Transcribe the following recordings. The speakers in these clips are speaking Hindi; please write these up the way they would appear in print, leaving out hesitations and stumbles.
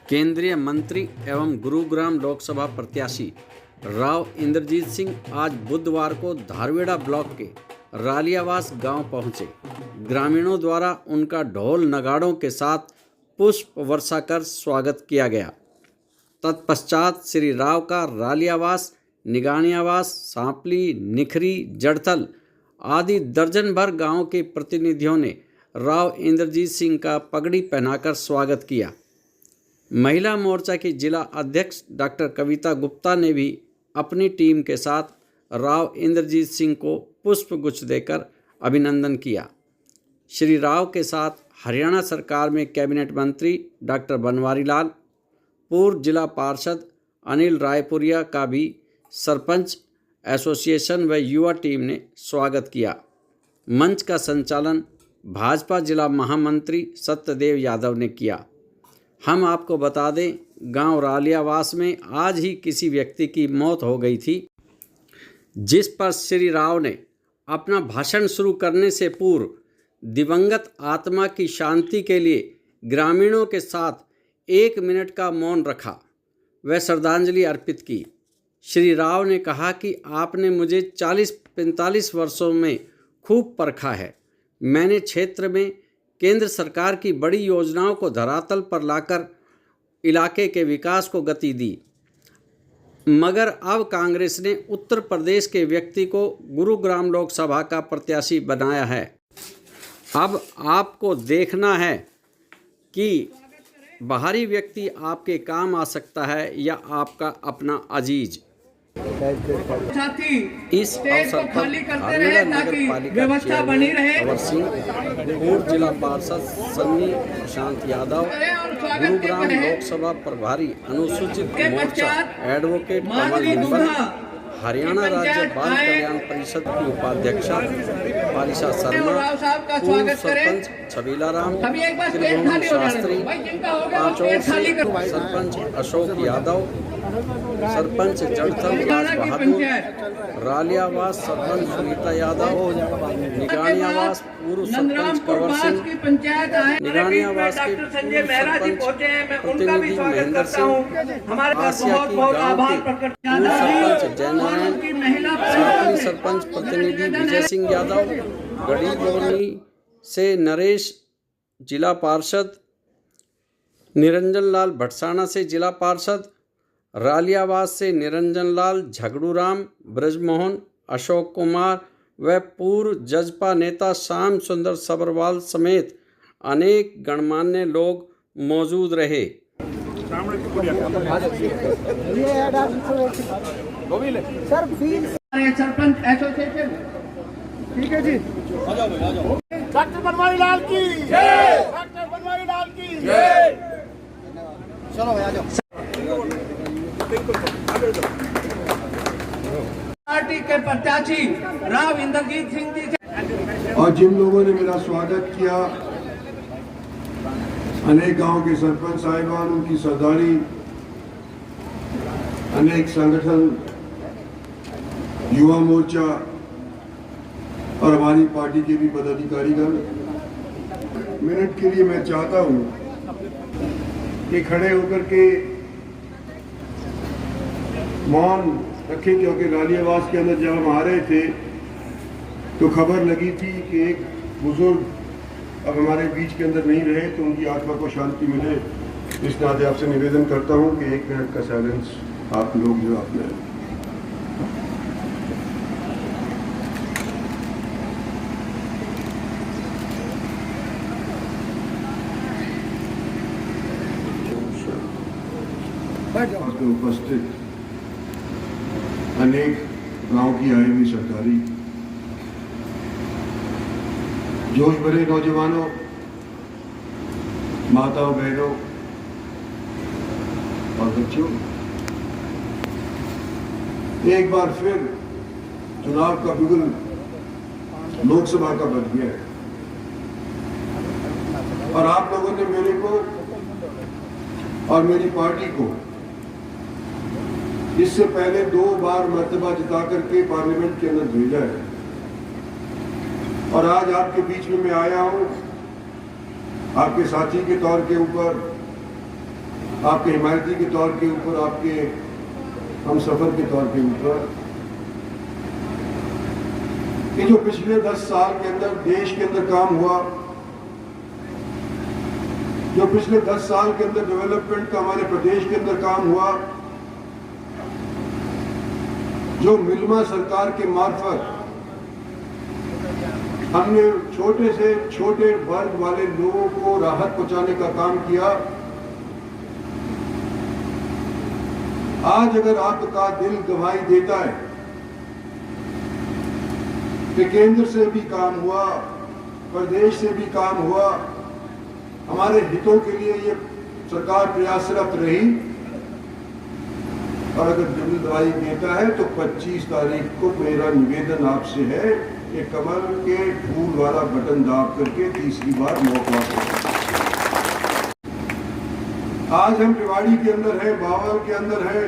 केंद्रीय मंत्री एवं गुरुग्राम लोकसभा प्रत्याशी राव इंद्रजीत सिंह आज बुधवार को धारवेड़ा ब्लॉक के रालियावास गांव पहुंचे। ग्रामीणों द्वारा उनका ढोल नगाड़ों के साथ पुष्प वर्षा कर स्वागत किया गया। तत्पश्चात श्री राव का रालियावास, निगानियावास, सांपली, निखरी, जड़थल आदि दर्जन भर गाँव के प्रतिनिधियों ने राव इंद्रजीत सिंह का पगड़ी पहनाकर स्वागत किया। महिला मोर्चा की जिला अध्यक्ष डॉक्टर कविता गुप्ता ने भी अपनी टीम के साथ राव इंद्रजीत सिंह को पुष्पगुच्छ देकर अभिनंदन किया। श्री राव के साथ हरियाणा सरकार में कैबिनेट मंत्री डॉक्टर बनवारी लाल, पूर्व जिला पार्षद अनिल रायपुरिया का भी सरपंच एसोसिएशन व युवा टीम ने स्वागत किया। मंच का संचालन भाजपा जिला महामंत्री सत्यदेव यादव ने किया। हम आपको बता दें, गांव रालियावास में आज ही किसी व्यक्ति की मौत हो गई थी, जिस पर श्री राव ने अपना भाषण शुरू करने से पूर्व दिवंगत आत्मा की शांति के लिए ग्रामीणों के साथ 1 मिनट का मौन रखा व श्रद्धांजलि अर्पित की। श्री राव ने कहा कि आपने मुझे 40-45 वर्षों में खूब परखा है। मैंने क्षेत्र में केंद्र सरकार की बड़ी योजनाओं को धरातल पर लाकर इलाके के विकास को गति दी, मगर अब कांग्रेस ने उत्तर प्रदेश के व्यक्ति को गुरुग्राम लोकसभा का प्रत्याशी बनाया है। अब आपको देखना है कि बाहरी व्यक्ति आपके काम आ सकता है या आपका अपना अजीज। इस अवसर पर धारवेड़ा नगर पालिका व्यवस्था बनी रहे। अवर सिंह, पूर्व जिला पार्षद सन्नी प्रशांत यादव, गुरुग्राम लोकसभा प्रभारी अनुसूचित मोर्चा एडवोकेट कमल निम्बल, हरियाणा राज्य बाल कल्याण परिषद की उपाध्यक्षा पालिशा शर्मा, पूर्व सरपंच छबीला राम, त्रिभुवन शास्त्री, पांचोर से सरपंच अशोक यादव, सरपंच जड़थल राज बहादुर, रालियावास सरपंच सुनीता यादव, निगानियावास पूर्व सरपंच कंवर सिंह, निगानियावास के पूर्व सरपंच प्रतिनिधि महेंद्र सिंह, आसिया की गांव के पूर्व सरपंच जयनारायण, सांपली सरपंच प्रतिनिधि विजय सिंह यादव, गढ़ी बोनी से नरेश जिला पार्षद, निरंजन लाल भटसाना से जिला पार्षद, रालियावास से निरंजन लाल, झगड़ूराम, ब्रजमोहन, अशोक कुमार व पूर्व जजपा नेता श्याम सुंदर सबरवाल समेत अनेक गणमान्य लोग मौजूद रहे। सरपंच एसोसिएशन, ठीक है जी। डॉक्टर बनवारी लाल की जय, डॉक्टर बनवारी लाल की जय। चलो आ जाओ। पार्टी के प्रत्याशी राव इंद्रजीत सिंह जी से और जिन लोगों ने मेरा स्वागत किया, अनेक गांव के सरपंच साहिबान, उनकी सरदारी, अनेक संगठन, युवा मोर्चा और हमारी पार्टी के भी पदाधिकारीगण, मिनट के लिए मैं चाहता हूं कि खड़े होकर के मौन रखें, क्योंकि रालियावास के अंदर जब हम आ रहे थे तो खबर लगी थी कि एक बुजुर्ग अब हमारे बीच के अंदर नहीं रहे, तो उनकी आत्मा को शांति मिले। इस नाते आपसे निवेदन करता हूं कि 1 मिनट का साइलेंस आप लोग जो आपने उपस्थित अनेक गांव की आई हुई सरकारी, जोश भरे नौजवानों, माताओं, बहनों और बच्चों, एक बार फिर चुनाव का बिगुल लोकसभा का बज गया है और आप लोगों ने मेरे को और मेरी पार्टी को इससे पहले 2 बार मर्तबा जिता करके पार्लियामेंट के अंदर भेजा है और आज आपके बीच में मैं आया हूं आपके साथी के तौर के ऊपर आपके हिमायती के तौर के ऊपर, आपके हम सफ़र के तौर के ऊपर, कि जो पिछले 10 साल के अंदर देश के अंदर काम हुआ, जो पिछले 10 साल के अंदर डेवलपमेंट का हमारे प्रदेश के अंदर काम हुआ, जो मिल्मा सरकार के मार्फत हमने छोटे से छोटे वर्ग वाले लोगों को राहत पहुंचाने का काम किया, आज अगर आपका दिल गवाही देता है कि केंद्र से भी काम हुआ, प्रदेश से भी काम हुआ, हमारे हितों के लिए ये सरकार प्रयासरत रही, और अगर दिल गवाही देता है तो 25 तारीख को मेरा निवेदन आपसे है कि कमल के फूल वाला बटन दाब करके तीसरी बार मौका दें। आज हम रेवाड़ी के अंदर है, बावल के अंदर है,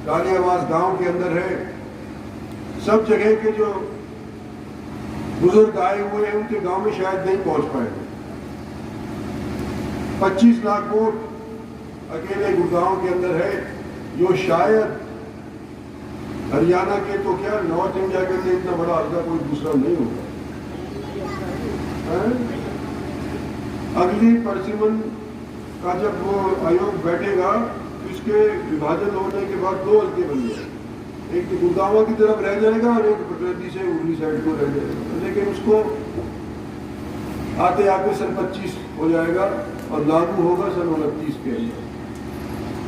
रालियावास गांव के अंदर है, सब जगह के जो बुजुर्ग आए हुए हैं उनके गांव में शायद नहीं पहुंच पाएंगे। 25 लाख वोट अकेले गुड़गांव के अंदर है, जो शायद हरियाणा के तो क्या नॉर्थ इंडिया के अंदर इतना बड़ा हल्का कोई दूसरा नहीं होगा। अगली परसिमन का जब वो आयोग बैठेगा, इसके विभाजन होने के बाद 2 हल्के बन जाएंगे, एक तो गुड़गांव की तरफ रह जाएगा और एक पटरदी से उर्ली साइड को रह जाएगा, लेकिन उसको आते आते सन 25 हो जाएगा और लागू होगा सन 29 के अंदर।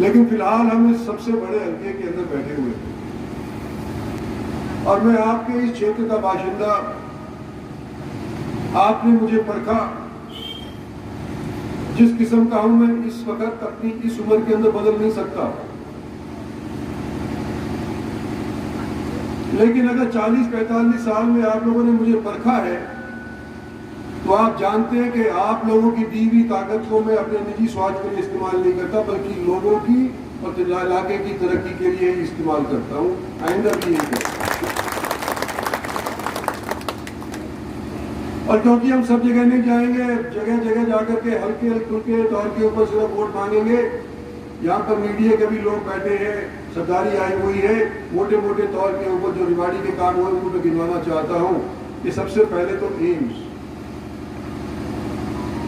लेकिन फिलहाल हम इस सबसे बड़े हल्के के अंदर बैठे हुए हैं, और मैं आपके इस क्षेत्र का बाशिंदा, आपने मुझे परखा, जिस किस्म का हूं मैं इस वक्त अपनी इस उम्र के अंदर बदल नहीं सकता, लेकिन अगर 40-45 साल में आप लोगों ने मुझे परखा है तो आप जानते हैं कि आप लोगों की दी हुई ताकत को मैं अपने निजी स्वार्थ के लिए इस्तेमाल नहीं करता, बल्कि लोगों की और इलाके की तरक्की के लिए ही इस्तेमाल करता हूं। आइंदा भी यही है। और क्योंकि हम सब जगह नहीं जाएंगे, जगह जगह जाकर के हल्के हल्के तौर के ऊपर सिर्फ वोट मांगेंगे, यहाँ पर मीडिया के भी लोग बैठे हैं, सरदारी आई हुई है, मोटे मोटे तौर के ऊपर जो रेवाड़ी के काम हुए उनको गिनवाना चाहता हूँ। कि सबसे पहले तो एम्स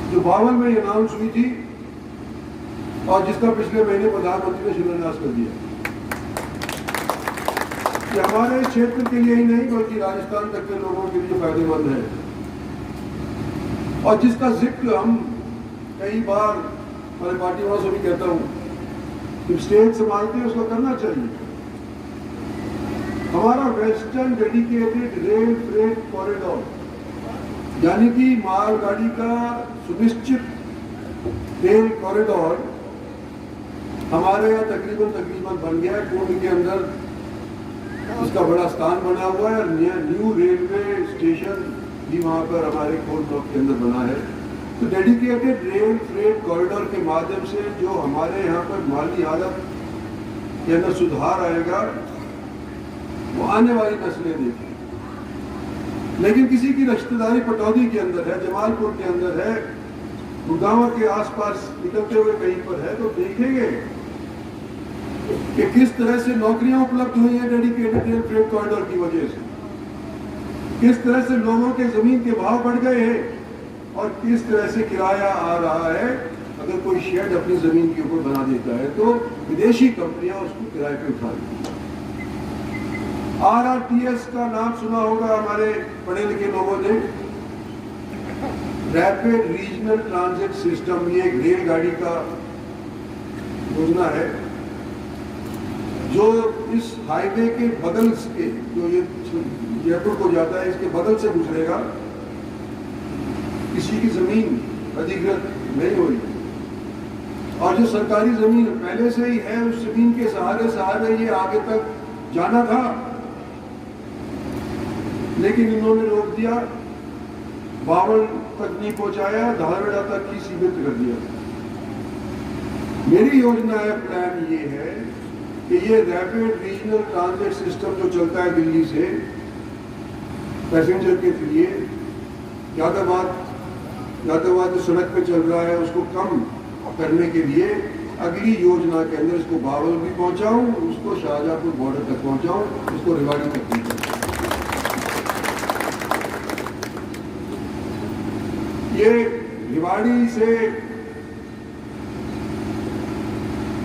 जो बावल में अनाउंस हुई थी और जिसका पिछले महीने प्रधानमंत्री ने शिलान्यास कर दिया, कि हमारे क्षेत्र के लिए ही नहीं बल्कि राजस्थान तक के लोगों के लिए फायदेमंद है, और जिसका जिक्र हम कई बार हमारे पार्टी वालों से भी कहता हूं कि स्टेट संभालते हैं उसको करना चाहिए। हमारा western dedicated rail freight corridor, यानी कि मालगाड़ी का सुनिश्चित रेल कॉरिडोर हमारे यहाँ तकरीबन बन गया है। कुंभ के अंदर इसका बड़ा स्थान बना हुआ है, और न्यू रेलवे स्टेशन भी वहाँ पर हमारे कोल ब्लॉक के अंदर बना है। तो डेडिकेटेड रेल फ्रेट कॉरिडोर के माध्यम से जो हमारे यहाँ पर माली हालत के अंदर सुधार आएगा वो आने वाली नस्लें देखें। लेकिन किसी की रिश्तेदारी पटौदी के अंदर है, जमालपुर के अंदर है, गुड़गांव के आसपास निकलते हुए कहीं पर है, तो देखेंगे कि किस तरह से नौकरियां उपलब्ध हुई हैं डेडिकेटेड रेल फ्रेट कॉरिडोर की वजह से, किस तरह से लोगों के जमीन के भाव बढ़ गए हैं, और किस तरह से किराया आ रहा है। अगर कोई शेड अपनी जमीन के ऊपर बना देता है तो विदेशी कंपनियां उसको किराए पे उठा लेती हैं। RRTS का नाम सुना होगा हमारे पढ़े लिखे लोगों ने, रैपिड रीजनल ट्रांजिट सिस्टम। ये एक रेलगाड़ी का योजना है जो इस हाईवे के बगल से, जो ये जयपुर को जाता है, इसके बगल से गुजरेगा। किसी की जमीन अधिकृत नहीं होगी, और जो सरकारी जमीन पहले से ही है उस जमीन के सहारे ये आगे तक जाना था, लेकिन इन्होंने रोक दिया, बावल तक नहीं पहुंचाया, धारवेड़ा तक ही सीमित कर दिया। मेरी योजना है, प्लान ये है कि ये रैपिड रीजनल ट्रांजिट सिस्टम जो चलता है दिल्ली से पैसेंजर के लिए, यातायात जो सड़क पे चल रहा है उसको कम करने के लिए अगली योजना के अंदर इसको बावल भी पहुंचाऊं, उसको शाहजहांपुर बॉर्डर तक पहुंचाऊं, उसको रेवाड़ी तक पहुंचाऊं। ये रेवाड़ी से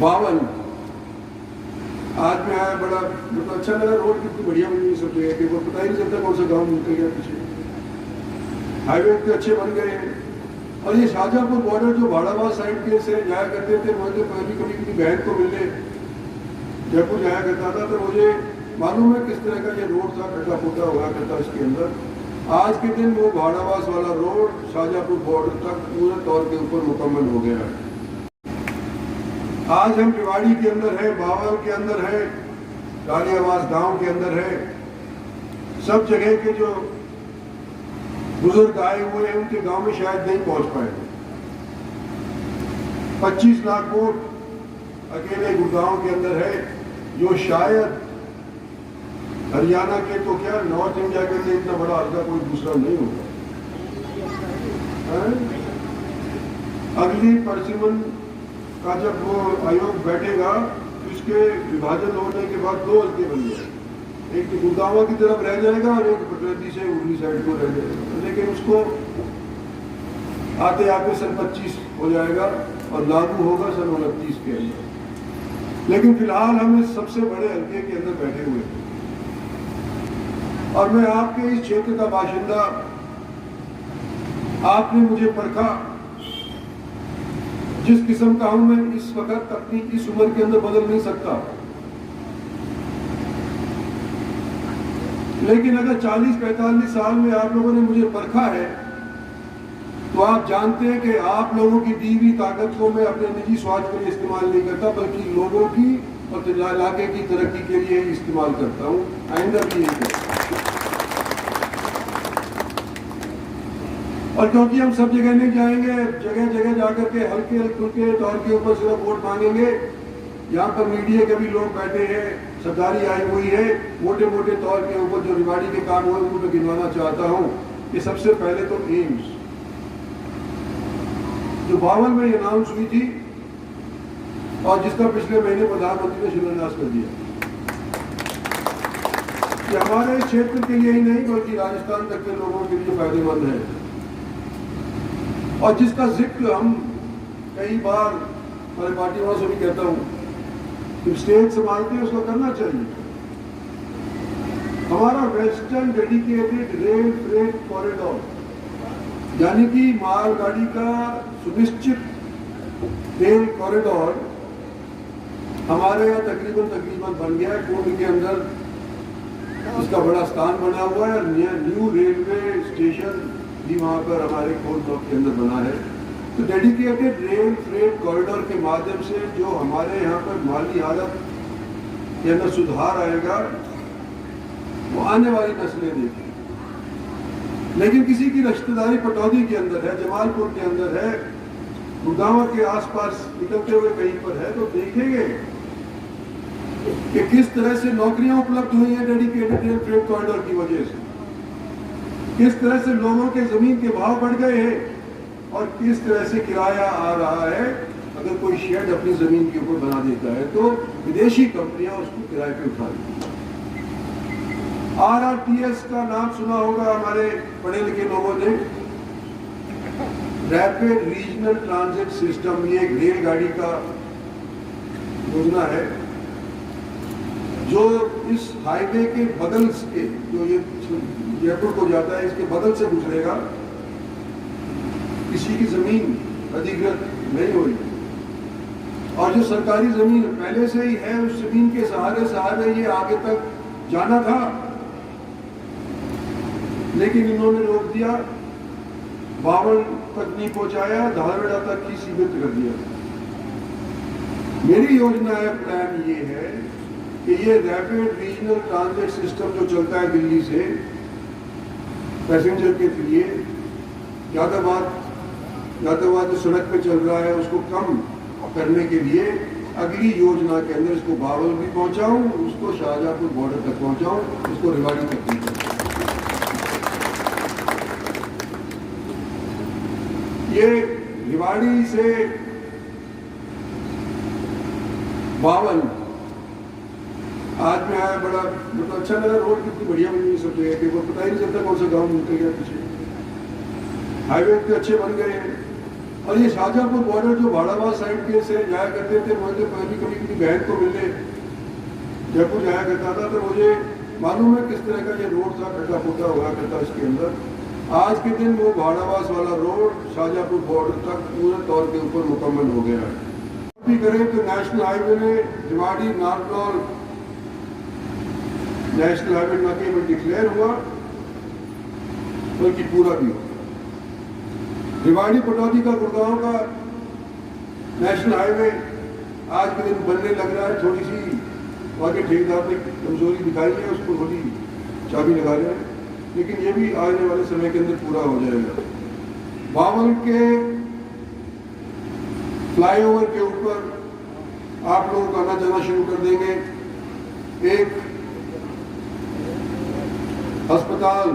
बावल आज में आया, बड़ा मतलब अच्छा लगा। रोड कितनी बढ़िया बनी सब जगह के, वो पता ही नहीं चलता कौन सा गांव निकल गया पीछे। हाईवे इतने अच्छे बन गए हैं। और ये शाहजहांपुर बॉर्डर जो भाड़ाबाद साइड के से जाया करते थे, मुझे पहले कभी किसी बहन को मिलने जयपुर जाया करता था, तो मुझे मालूम है किस तरह का ये रोड था, खड्डा फूटा हुआ करता इसके अंदर। आज के दिन वो भाड़ाबाद वाला रोड शाहजहांपुर बॉर्डर तक पूरे तौर के ऊपर मुकम्मल हो गया है। आज हम रेवाड़ी के अंदर है, बावल के अंदर है, रालियावास गांव के अंदर है। सब जगह के जो बुजुर्ग आए हुए हैं उनके गांव में शायद नहीं पहुंच पाए। 25 लाख वोट अकेले गुड़गांव के अंदर है, जो शायद हरियाणा के तो क्या नॉर्थ इंडिया के लिए इतना बड़ा हल्का कोई दूसरा नहीं होगा। अगली परसिमन का जब वो आयोग बैठेगा, उसके विभाजन होने के बाद 2 हल्के बन जाएंगे। एक तो गुड़गांव की तरफ रह जाएगा और एक पटरदी से उर्ली साइड को रह जाएगा, लेकिन उसको आते आते सन 25 हो जाएगा और लागू होगा सन 29 के अंदर। लेकिन फिलहाल हम इस सबसे बड़े हल्के के अंदर बैठे हुए हैं। और मैं आपके इस क्षेत्र का बाशिंदा, आपने मुझे परखा जिस किस्म का हूं मैं इस वक्त अपनी इस उम्र के अंदर बदल नहीं सकता। लेकिन अगर 40-45 साल में आप लोगों ने मुझे परखा है, तो आप जानते हैं कि आप लोगों की दी हुई ताकत को मैं अपने निजी स्वार्थ के लिए इस्तेमाल नहीं करता, बल्कि लोगों की और इलाके की तरक्की के लिए ही इस्तेमाल करता हूं। आइंदा भी यही करें। और क्योंकि हम सब जगह नहीं जाएंगे, जगह जगह जाकर के हल्के हल्के तौर के ऊपर सिर्फ वोट मांगेंगे। यहाँ पर मीडिया के भी लोग बैठे हैं, सरदारी आई हुई है, मोटे मोटे तौर के ऊपर जो रेवाड़ी के काम हुए उनको मैं गिनवाना चाहता हूँ। कि सबसे पहले तो एम्स जो बावल में अनाउंस हुई थी और जिसका पिछले महीने प्रधानमंत्री ने शिलान्यास कर दिया, कि हमारे इस क्षेत्र के लिए ही नहीं बल्कि राजस्थान तक के लोगों के लिए फायदेमंद है, और जिसका जिक्र हम कई बार हमारे पार्टी वालों से भी कहता हूं कि स्टेट संभालते हैं उसको करना चाहिए। हमारा western dedicated rail freight corridor, यानी कि मालगाड़ी का सुनिश्चित रेल कॉरिडोर हमारे यहाँ तकरीबन बन गया है। कुंभ के अंदर इसका बड़ा स्थान बना हुआ है और न्यू रेलवे स्टेशन भी वहाँ पर हमारे कोल ब्लॉक के अंदर बना है। तो डेडिकेटेड रेल फ्रेट कॉरिडोर के माध्यम से जो हमारे यहाँ पर माली हालत के अंदर सुधार आएगा, वो आने वाली नस्लें देखें। लेकिन किसी की रिश्तेदारी पटौदी के अंदर है, जमालपुर के अंदर है, गुड़गांव के आसपास निकलते हुए कहीं पर है, तो देखेंगे कि किस तरह से नौकरियां उपलब्ध हुई हैं डेडिकेटेड रेल फ्रेट कॉरिडोर की वजह से, किस तरह से लोगों के जमीन के भाव बढ़ गए हैं और किस तरह से किराया आ रहा है। अगर कोई शेड अपनी जमीन के ऊपर बना देता है तो विदेशी कंपनियां उसको किराए पे उठा लेती हैं। RRTS का नाम सुना होगा हमारे पढ़े लिखे लोगों ने, रैपिड रीजनल ट्रांजिट सिस्टम। ये एक रेलगाड़ी का योजना है जो इस हाईवे के बगल से, जो ये जयपुर को जाता है, इसके बगल से गुजरेगा। किसी की जमीन अधिकृत नहीं होगी और जो सरकारी जमीन पहले से ही है, उस जमीन के सहारे ये आगे तक जाना था, लेकिन इन्होंने रोक दिया, बावल तक नहीं पहुंचाया, धारवेड़ा तक ही सीमित कर दिया। मेरी योजना है, प्लान ये है कि ये रैपिड रीजनल ट्रांजिट सिस्टम जो चलता है दिल्ली से पैसेंजर के लिए, यातायात जो सड़क पे चल रहा है उसको कम करने के लिए अगली योजना के अंदर इसको बावल भी पहुंचाऊं, उसको शाहजहांपुर बॉर्डर तक पहुंचाऊं, उसको रेवाड़ी तक पहुंचाऊं। ये रेवाड़ी से 52 आज मैं आया, बड़ा मतलब अच्छा लगा। रोड कितनी बढ़िया बनी हुई सब जगह के, वो पता ही नहीं चलता कौन सा गांव निकल गया पीछे। हाईवे इतने अच्छे बन गए हैं। और ये शाहजहांपुर बॉर्डर जो भाड़ाबाद साइड के से जाया करते थे, मुझे पहली कभी बहन को मिलने जयपुर जाया करता था, तो मुझे मालूम है किस तरह का ये रोड था, खड्डा फुटा हुआ करता इसके अंदर। आज के दिन वो भाड़ाबास वाला रोड शाहजहांपुर बॉर्डर तक पूरे तौर के ऊपर मुकम्मल हो गया है। भी करें तो नेशनल हाईवे में रेवाड़ी नारनौल नेशनल हाईवे न केवल डिक्लेयर हुआ बल्कि पूरा भी हुआ। रेवाड़ी पटौदी का गुड़गांव का नेशनल हाईवे आज के दिन बनने लग रहा है। थोड़ी सी आगे ठेकेदार ने कमजोरी दिखाई है, उसको थोड़ी चाबी लगा रहे हैं, लेकिन ये भी आने वाले समय के अंदर पूरा हो जाएगा। 52 के फ्लाईओवर के ऊपर आप लोगों का आना जाना शुरू कर देंगे। एक अस्पताल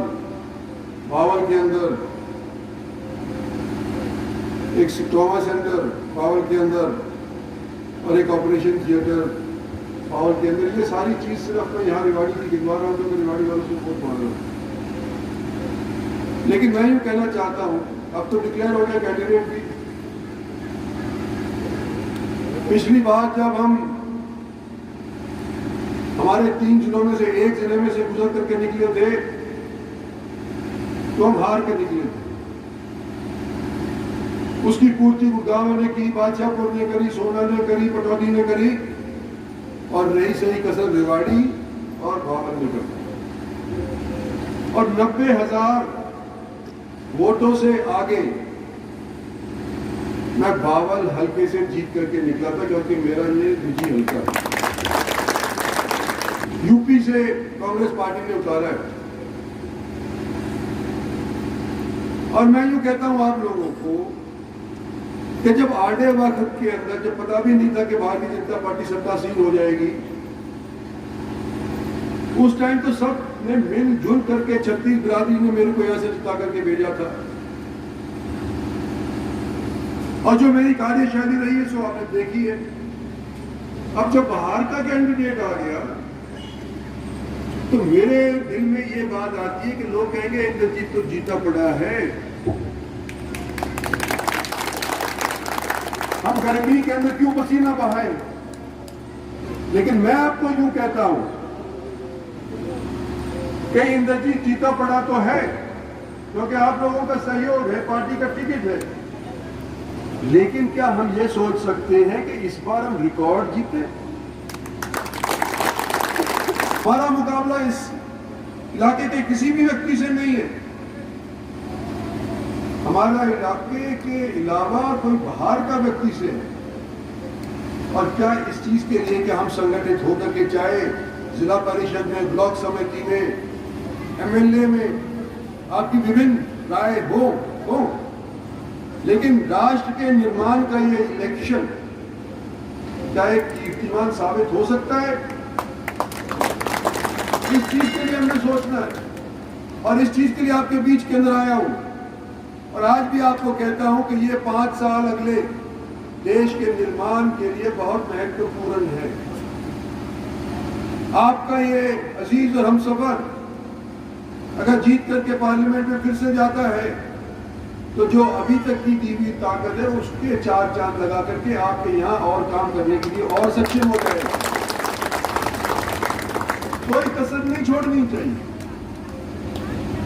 52 के अंदर, एक ट्रॉमा सेंटर 52 के अंदर और एक ऑपरेशन थिएटर 52 के अंदर। ये सारी चीज सिर्फ मैं यहाँ रेवाड़ी की गिनवा रहा हूँ, तो रेवाड़ी वालों से बहुत मान रहा हूँ। लेकिन मैं यूँ कहना चाहता हूँ, अब तो डिक्लेयर हो गया कैंडिडेट भी। पिछली बार जब हम हमारे 3 जिलों में से एक जिले में से गुजर करके निकले थे, तो हम हार के निकले थे। उसकी पूर्ति गुड़गांव ने की, बादशाहपुर ने करी, सोना ने करी, पटौदी ने करी, और रही सही कसर रेवाड़ी और 52 ने कर। और 90,000 वोटों से आगे मैं 52 हल्के से जीत करके निकला था, क्योंकि मेरा ये निजी हल्का है। यूपी से कांग्रेस पार्टी ने उतारा है। और मैं यूं कहता हूं आप लोगों को कि जब आधे वक्त के अंदर, जब पता भी नहीं था कि भारतीय जनता पार्टी सत्तासीन हो जाएगी, उस टाइम तो सब ने मिलजुल करके छत्तीस बिरादरी ने मेरे को यहां से जिता करके भेजा था। और जो मेरी कार्यशैली रही है सो आपने देखी है। अब जब बाहर का कैंडिडेट आ गया तो मेरे दिल में ये बात आती है कि लोग कहेंगे इंद्रजीत तो जीता पड़ा है। हम गर्मी के अंदर क्यों पसीना बहाए? लेकिन मैं आपको यूं कहता हूं कि इंद्रजीत जीता पड़ा तो है, क्योंकि आप लोगों का सहयोग है, पार्टी का टिकट है। लेकिन क्या हम ये सोच सकते हैं कि इस बार हम रिकॉर्ड जीते? हमारा मुकाबला इस इलाके के किसी भी व्यक्ति से नहीं है। हमारा इलाके के अलावा कोई बाहर का व्यक्ति से है। और क्या इस चीज के लिए कि हम संगठित होकर के, चाहे जिला परिषद में, ब्लॉक समिति में, एमएलए में आपकी विभिन्न राय हो, लेकिन राष्ट्र के निर्माण का ये इलेक्शन क्या एक कीर्तिमान साबित हो सकता है? इस चीज के लिए हमने सोचना है, और इस चीज के लिए आपके बीच के अंदर आया हूं। और आज भी आपको कहता हूं कि ये 5 साल अगले देश के निर्माण के लिए बहुत महत्वपूर्ण है। आपका ये अजीज और हमसफर अगर जीत करके पार्लियामेंट में फिर से जाता है, तो जो अभी तक की दी हुई ताकत है उसके 4 चांद लगा करके आपके यहाँ और काम करने के लिए और सक्षम हो गए। कोई कसर नहीं छोड़नी चाहिए,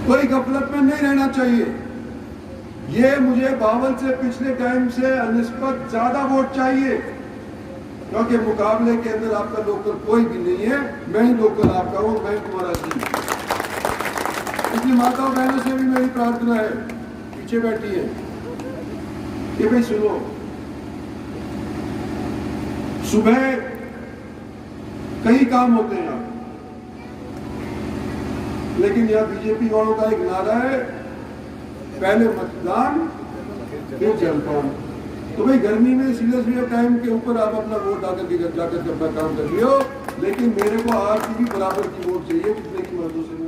कोई गफलत में नहीं रहना चाहिए। ये मुझे बावल से पिछले टाइम से निस्बत ज्यादा वोट चाहिए, क्योंकि मुकाबले के अंदर आपका लोकल कोई भी नहीं है। मैं ही लोकल आपका हूँ, मैं तुम्हारा जी। इसलिए माताओं बहनों से भी मेरी प्रार्थना है, पीछे बैठी है, कि भाई सुनो, सुबह कई काम होते हैं यहाँ, लेकिन यहाँ बीजेपी वालों का एक नारा है, पहले मतदान फिर जलपान। तो भाई गर्मी में सीरियस टाइम के ऊपर आप अपना वोट जाकर के अपना काम कर लियो, लेकिन मेरे को आपकी भी बराबर की वोट चाहिए, जितने की मर्दों से